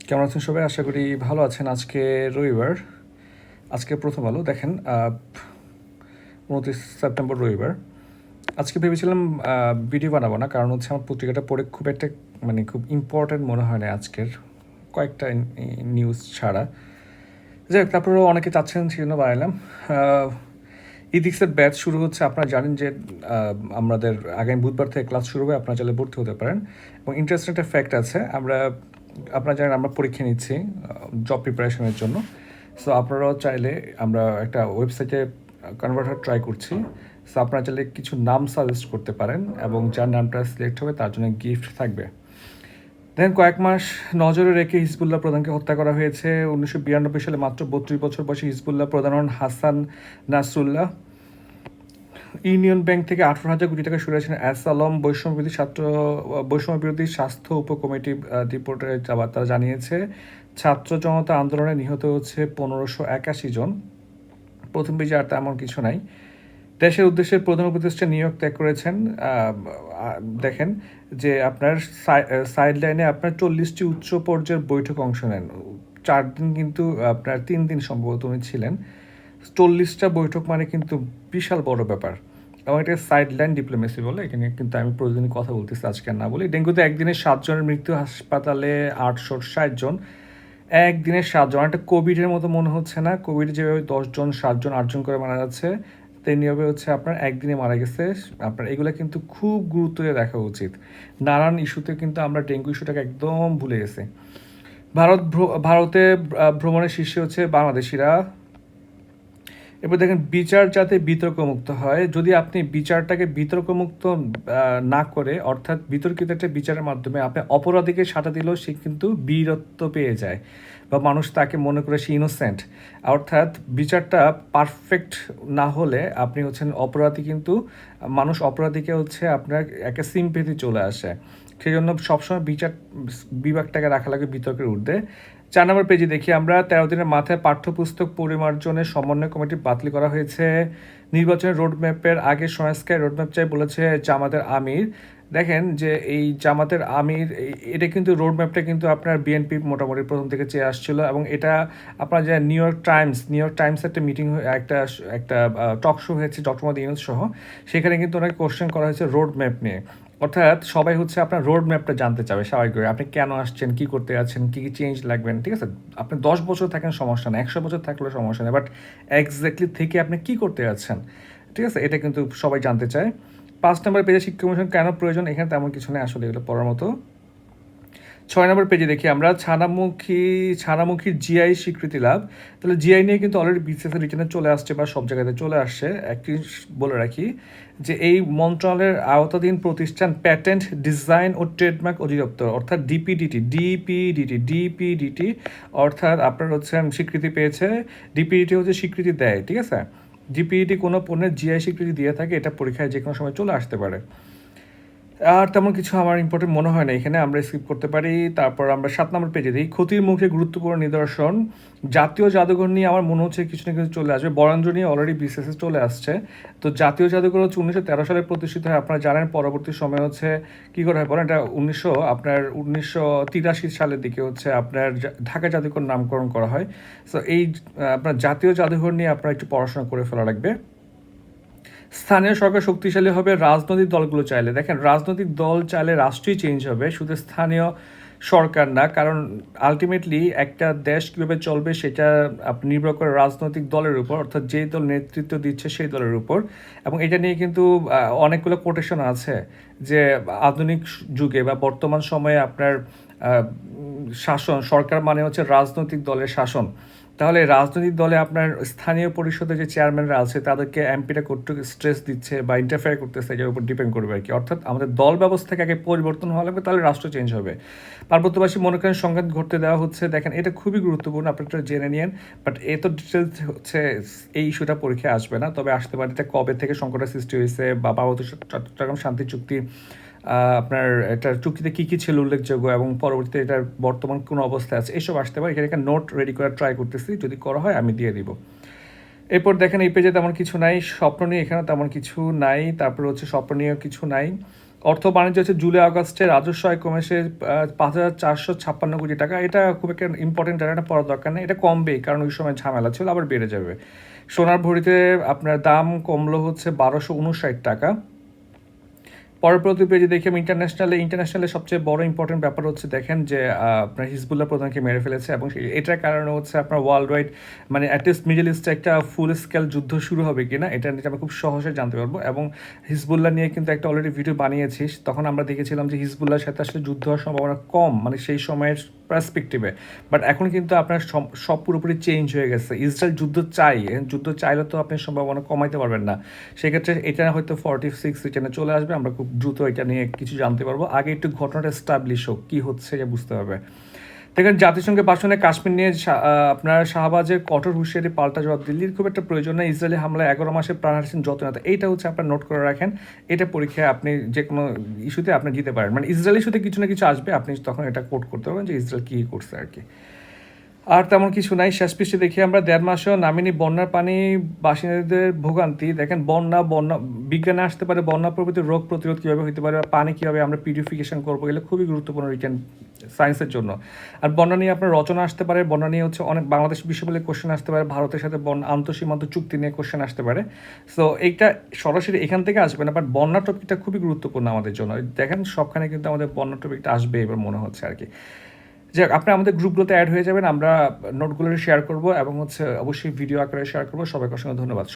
কেমন আছেন সবাই? আশা করি ভালো আছেন। আজকে রবিবার, আজকে প্রথম আলো দেখেন 29 সেপ্টেম্বর রবিবার। আজকে ভেবেছিলাম ভিডিও বানাবো না, কারণ হচ্ছে আমার পত্রিকাটা পড়ে খুব একটা খুব ইম্পর্ট্যান্ট মনে হয় না আজকের কয়েকটা নিউজ ছাড়া। যাই হোক, তারপরেও অনেকে চাচ্ছেন সেজন্য বানালাম। ইথিক্সের ব্যাচ শুরু হচ্ছে। আপনারা জানেন যে আমাদের আগামী বুধবার থেকে ক্লাস শুরু হবে। আপনারা চাইলে ভর্তি হতে পারেন। এবং ইন্টারেস্টিং একটা ফ্যাক্ট আছে, আপনারা জানেন আমরা পরীক্ষা নিচ্ছি জব প্রিপারেশনের জন্য। সো আপনারাও চাইলে, আমরা একটা ওয়েবসাইটে কনভার্টার ট্রাই করছি। সো আপনারা চাইলে কিছু নাম সাজেস্ট করতে পারেন, এবং যার নামটা সিলেক্ট হবে তার জন্য গিফট থাকবে। দেখেন, কয়েক মাস নজরে রেখে হিজবুল্লাহ প্রধানকে হত্যা করা হয়েছে। 1992 সালে মাত্র 32 বছর বয়সী হিজবুল্লাহ প্রধান হন হাসান নাসরুল্লাহ। ইউনিয়ন ব্যাংক থেকে 18,000 কোটি টাকা সরিয়েছেন এস আলম। বৈষম্য বিরোধী স্বাস্থ্য উপকমিটি রিপোর্টে তারা জানিয়েছে ছাত্র জনতা আন্দোলনে নিহত হচ্ছে 1581 জন। প্রথম পেজে আর তেমন কিছু নাই। দেশের উদ্দেশ্যে প্রধান উপদেষ্টা নিউ ইয়র্ক ত্যাগ করেছেন। দেখেন যে আপনার সাইড লাইনে আপনার 40টি উচ্চ পর্যায়ের বৈঠক অংশ নেন। 4 দিন, কিন্তু আপনার 3 দিন সম্ভবত উনি ছিলেন। 40টা বৈঠক মানে কিন্তু বিশাল বড় ব্যাপার, এবং এটা সাইড লাইন ডিপ্লোমেসি বলে। এখানে কিন্তু আমি প্রতিদিনই কথা বলতেছি, আজকে আর না বলি। ডেঙ্গুতে একদিনে 7 জনের মৃত্যু, হাসপাতালে 860 জন। একদিনে 7 জন, একটা কোভিডের মতো মনে হচ্ছে না? কোভিড যেভাবে 10 জন 7 জন 8 জন করে মারা যাচ্ছে, তেমনিভাবে হচ্ছে আপনার একদিনে মারা গেছে। আপনার এগুলো কিন্তু খুব গুরুত্ব দিয়ে দেখা উচিত। নানান ইস্যুতে কিন্তু আমরা ডেঙ্গু ইস্যুটাকে একদম ভুলে গেছি। ভারতে ভ্রমণের শীর্ষে হচ্ছে বাংলাদেশিরা। এবার দেখেন, বিচার যাতে বিতর্কমুক্ত হয়। যদি আপনি বিচারটাকে বিতর্কমুক্ত না করে, অর্থাৎ বিতর্কিত একটা বিচারের মাধ্যমে আপনি অপরাধীকে সাজা দিলেও সে কিন্তু বীরত্ব পেয়ে যায়, বা মানুষ তাকে মনে করে সে ইনোসেন্ট। অর্থাৎ বিচারটা পারফেক্ট না হলে আপনি হচ্ছেন অপরাধী, কিন্তু মানুষ অপরাধীকে হচ্ছে আপনার একটা সিম্পেথি চলে আসে। সেই জন্য সবসময় বিচার বিভাগটাকে রাখা লাগে বিতর্কের ঊর্ধ্বে। 4 নম্বর পেজে দেখি আমরা 13 দিনের মাথায় পাঠ্যপুস্তক পরিমার্জনের সমন্বয় কমিটি বাতিল করা হয়েছে। নির্বাচনের রোডম্যাপের আগে সংস্কার রোডম্যাপ চাই বলেছে জামাতের আমির। দেখেন যে এই জামাতের আমির, এটা কিন্তু রোডম্যাপটা কিন্তু আপনার বিএনপি মোটামুটি প্রথম থেকে চেয়ে আসছিল, এবং এটা আপনার যে নিউ ইয়র্ক টাইমস একটা মিটিং, একটা একটা টক শো হয়েছে ডক্টর মোহাম্মদ ইউনূস সহ। সেখানে কিন্তু ওনাকে কোশ্চেন করা হয়েছে রোড ম্যাপ নিয়ে। অর্থাৎ সবাই হচ্ছে আপনার রোড ম্যাপটা জানতে চাবে স্বাভাবিক করে, আপনি কেন আসছেন, কি করতে যাচ্ছেন, কী কী চেঞ্জ লাগবেন। ঠিক আছে, আপনি 10 বছর থাকেন সমস্যা নেই, 100 বছর থাকলেও সমস্যা নেই, বাট এক্স্যাক্টলি থেকে আপনি কী করতে যাচ্ছেন, ঠিক আছে, এটা কিন্তু সবাই জানতে চায়। 5 নম্বর পেজে শিক্ষা কমিশন কেন প্রয়োজন, এখানে তেমন কিছু নেই আসলে এগুলো পড়ার মতো। 6 নম্বর পেজে দেখি আমরা ছানামুখীর জিআই স্বীকৃতি লাভ। তাহলে জিআই নিয়ে কিন্তু অলরেডি বিসিএস রিটার্নে চলে আসছে, বা সব জায়গাতে চলে আসছে। একটি বলে রাখি যে এই মন্ত্রণালয়ের আওতাধীন প্রতিষ্ঠান প্যাটেন্ট ডিজাইন ও ট্রেডমার্ক অধিদপ্তর, অর্থাৎ ডিপিডিটি, অর্থাৎ আপনার হচ্ছে স্বীকৃতি পেয়েছে। ডিপিডিটি হচ্ছে স্বীকৃতি দেয়, ঠিক আছে। ডিপিডিটি কোনো পণ্যের জিআই স্বীকৃতি দিয়ে থাকে, এটা পরীক্ষায় যে কোনো সময় চলে আসতে পারে। আর তেমন কিছু আমার ইম্পর্টেন্ট মনে হয় না, এখানে আমরা স্কিপ করতে পারি। তারপর আমরা 7 নম্বর পেজে দিই ক্ষতির মুখে গুরুত্বপূর্ণ নিদর্শন। জাতীয় জাদুঘর নিয়ে আমার মনে হচ্ছে কিছু না কিছু চলে আসবে। বরেন্দ্র নিয়ে অলরেডি বিসিএস চলে আসছে। তো জাতীয় জাদুঘর হচ্ছে 1913 সালে প্রতিষ্ঠিত হয়, আপনারা জানেন। পরবর্তী সময় হচ্ছে কী করে হয় বলেন, এটা 1983 সালের দিকে হচ্ছে আপনার ঢাকা জাদুঘর নামকরণ করা হয়। সো এই আপনার জাতীয় জাদুঘর নিয়ে আপনারা একটু পড়াশোনা করে ফেলা লাগবে। স্থানীয় সরকার শক্তিশালী হবে রাজনৈতিক দলগুলো চাইলে। দেখেন, রাজনৈতিক দল চাইলে রাষ্ট্রই চেঞ্জ হবে, শুধু স্থানীয় সরকার না। কারণ আলটিমেটলি একটা দেশ কীভাবে চলবে সেটা নির্ভর করে রাজনৈতিক দলের উপর, অর্থাৎ যেই দল নেতৃত্ব দিচ্ছে সেই দলের উপর। এবং এটা নিয়ে কিন্তু অনেকগুলো কোটেশন আছে যে আধুনিক যুগে বা বর্তমান সময়ে আপনার শাসন, সরকার মানে হচ্ছে রাজনৈতিক দলের শাসন। তাহলে রাজনৈতিক দলে আপনার স্থানীয় পরিষদে যে চেয়ারম্যানরা আছে তাদেরকে এমপিটা করতে স্ট্রেস দিচ্ছে বা ইন্টারফেয়ার করতেছে, এটার উপর ডিপেন্ড করবে আর কি। অর্থাৎ আমাদের দল ব্যবস্থাকে আগে পরিবর্তন হওয়া লাগবে, তাহলে রাষ্ট্র চেঞ্জ হবে। পার্বত্যবাসী মনে করেন সংঘাত ঘটতে দেওয়া হচ্ছে। দেখেন, এটা খুবই গুরুত্বপূর্ণ, আপনি একটু জেনে নিন। বাট এত ডিটেলস হচ্ছে এই ইস্যুটা পরীক্ষায় আসবে না, তবে আসতে পারে এটা কবে থেকে সংকটের সৃষ্টি হয়েছে, বা পার্বত্য চট্টগ্রাম শান্তি চুক্তি আপনার এটার চুক্তিতে কী কী ছিল উল্লেখযোগ্য, এবং পরবর্তীতে এটার বর্তমান কোনো অবস্থায় আছে, এসব আসতে পারে। এখানে একটা নোট রেডি করার ট্রাই করতেছি, যদি করা হয় আমি দিয়ে দিব। এরপর দেখেন এই পেজে তেমন কিছু নাই। স্বপ্ন নিয়ে এখানে তেমন কিছু নাই। তারপর হচ্ছে স্বপ্ন নিয়ে কিছু নাই। অর্থ বাণিজ্য হচ্ছে জুলাই আগস্টে রাজস্ব আয় কমেছে 5,456 কোটি টাকা। এটা খুব একটা ইম্পর্টেন্ট ডাটা পড়ার দরকার নেই, এটা কমবেই কারণ ওই সময় ঝামেলা ছিল, আবার বেড়ে যাবে। সোনার ভরিতে আপনার দাম কমলো হচ্ছে 1259 টাকা। পরের পেজে দেখি আমি ইন্টারন্যাশনালে সবচেয়ে বড় ইম্পর্টেন্ট ব্যাপার হচ্ছে দেখেন যে আপনার হিজবুল্লাহ প্রধানকে মেরে ফেলেছে, এবং এটার কারণে হচ্ছে আপনার ওয়ার্ল্ড ওয়াইড মানে অ্যাটলিস্ট মিডল ইস্টে একটা ফুল স্কেল যুদ্ধ শুরু হবে কিনা এটা নিয়ে আমরা খুব সহজে জানতে পারবো। এবং হিজবুল্লাহ নিয়ে কিন্তু একটা অলরেডি ভিডিও বানিয়েছি, তখন আমরা দেখেছিলাম যে হিজবুল্লাহর সাথে আসলে যুদ্ধ হওয়ার সম্ভাবনা কম মানে সেই সময়ের পার্সপেক্টিভে। বাট এখন কিন্তু আপনার সব পুরোপুরি চেঞ্জ হয়ে গেছে। ইসরায়েল যুদ্ধ চাই, যুদ্ধ চাইলে তো আপনি সম্ভাবনা কমাইতে পারবেন না। সেক্ষেত্রে এটা হয়তো 46 রিটার্নে চলে আসবে, আমরা খুব দ্রুত এটা নিয়ে কিছু জানতে পারবো। আগে একটু ঘটনাটা এস্টাবলিশ হোক, কী হচ্ছে এটা বুঝতে হবে। দেখেন জাতিসংঘের ভাষণে কাশ্মীর নিয়ে আপনার শাহবাজের কঠোর হুঁশিয়ারি পাল্টা জবাব দিল্লির খুব একটা প্রয়োজন নেই, ইসরায়েলি হামলায় 11 মাসে প্রাণ হারিয়েছেন যত নেতা। এইটা হচ্ছে আপনার নোট করে রাখেন, এটা পরীক্ষায় আপনি যে কোনো ইস্যুতে আপনি দিতে পারেন, মানে ইসরায়েল ইস্যুতে কিছু না কিছু আসবে, আপনি তখন এটা কোট করতে পারবেন যে ইসরায়েল কী করছে আর কি। আর তেমন কিছু নাই। শেষ পৃষ্ঠে দেখি আমরা 1.5 মাসেও নামেনি বন্যার পানি, বাসিন্দাদের ভোগান্তি। দেখেন বন্যা বিজ্ঞানে আসতে পারে, বন্যা প্রভৃতি রোগ প্রতিরোধ কীভাবে হতে পারে, পানি কীভাবে আমরা পিউরিফিকেশন করবো, এগুলো খুবই গুরুত্বপূর্ণ রিটার্ন সায়েন্সের জন্য। আর বন্যা নিয়ে আপনার রচনা আসতে পারে, বন্যা নিয়ে হচ্ছে অনেক বাংলাদেশ বিশ্ববিদ্যালয়ে কোশ্চেন আসতে পারে, ভারতের সাথে আন্তঃসীমান্ত চুক্তি নিয়ে কোশ্চেন আসতে পারে। সো এইটা সরাসরি এখান থেকে আসবে না, বাট বন্যা টপিকটা খুবই গুরুত্বপূর্ণ আমাদের জন্য। দেখেন সবখানে কিন্তু আমাদের বন্যা টপিকটা আসবে এবার মনে হচ্ছে আর কি। যাক, আপনি আমাদের গ্রুপগুলোতে অ্যাড হয়ে যাবেন, আমরা নোটগুলো শেয়ার করব এবং হচ্ছে অবশ্যই ভিডিও আকারে শেয়ার করবো। সবাইকে অসংখ্য ধন্যবাদ।